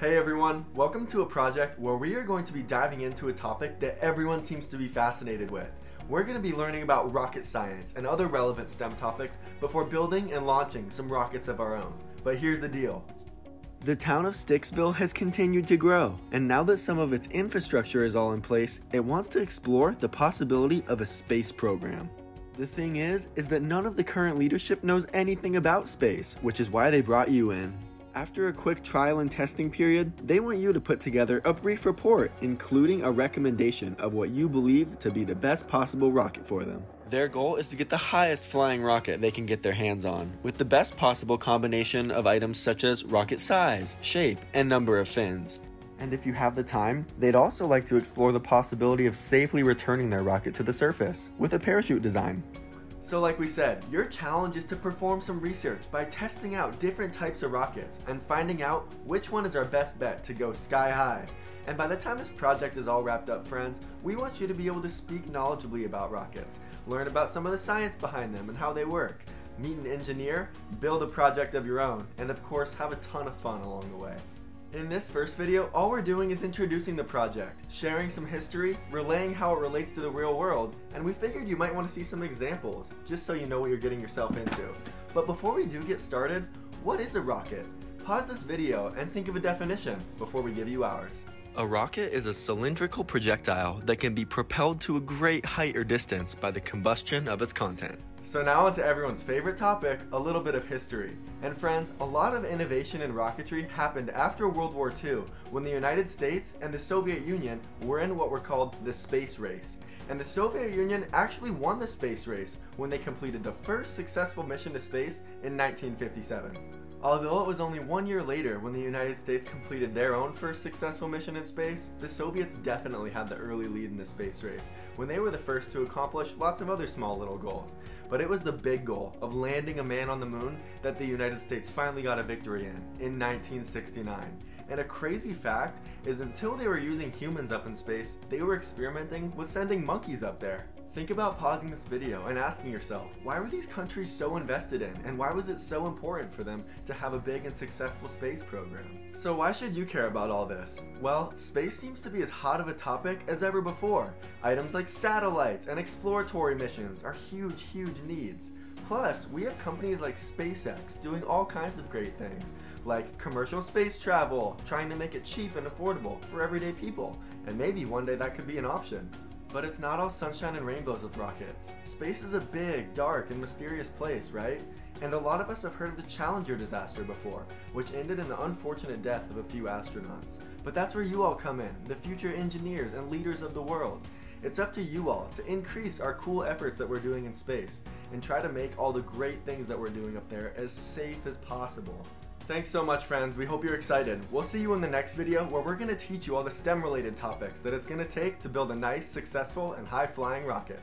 Hey everyone, welcome to a project where we are going to be diving into a topic that everyone seems to be fascinated with. We're going to be learning about rocket science and other relevant STEM topics before building and launching some rockets of our own. But here's the deal. The town of Sticksville has continued to grow, and now that some of its infrastructure is all in place, it wants to explore the possibility of a space program. The thing is that none of the current leadership knows anything about space, which is why they brought you in. After a quick trial and testing period, they want you to put together a brief report, including a recommendation of what you believe to be the best possible rocket for them. Their goal is to get the highest flying rocket they can get their hands on, with the best possible combination of items such as rocket size, shape, and number of fins. And if you have the time, they'd also like to explore the possibility of safely returning their rocket to the surface, with a parachute design. So like we said, your challenge is to perform some research by testing out different types of rockets and finding out which one is our best bet to go sky high. And by the time this project is all wrapped up, friends, we want you to be able to speak knowledgeably about rockets, learn about some of the science behind them and how they work, meet an engineer, build a project of your own, and of course have a ton of fun along the way. In this first video, all we're doing is introducing the project, sharing some history, relaying how it relates to the real world, and we figured you might want to see some examples, just so you know what you're getting yourself into. But before we do get started, what is a rocket? Pause this video and think of a definition before we give you ours. A rocket is a cylindrical projectile that can be propelled to a great height or distance by the combustion of its content. So now onto everyone's favorite topic, a little bit of history. And friends, a lot of innovation in rocketry happened after World War II, when the United States and the Soviet Union were in what were called the space race. And the Soviet Union actually won the space race when they completed the first successful mission to space in 1957. Although it was only 1 year later when the United States completed their own first successful mission in space, the Soviets definitely had the early lead in the space race, when they were the first to accomplish lots of other small little goals. But it was the big goal of landing a man on the moon that the United States finally got a victory in 1969. And a crazy fact is until they were using humans up in space, they were experimenting with sending monkeys up there. Think about pausing this video and asking yourself, why were these countries so invested in, and why was it so important for them to have a big and successful space program? So why should you care about all this? Well, space seems to be as hot of a topic as ever before. Items like satellites and exploratory missions are huge needs. Plus, we have companies like SpaceX doing all kinds of great things, like commercial space travel, trying to make it cheap and affordable for everyday people, and maybe one day that could be an option. But it's not all sunshine and rainbows with rockets. Space is a big, dark, and mysterious place, right? And a lot of us have heard of the Challenger disaster before, which ended in the unfortunate death of a few astronauts. But that's where you all come in, the future engineers and leaders of the world. It's up to you all to increase our cool efforts that we're doing in space, and try to make all the great things that we're doing up there as safe as possible. Thanks so much, friends. We hope you're excited. We'll see you in the next video where we're going to teach you all the STEM related topics that it's going to take to build a nice, successful, and high-flying rocket.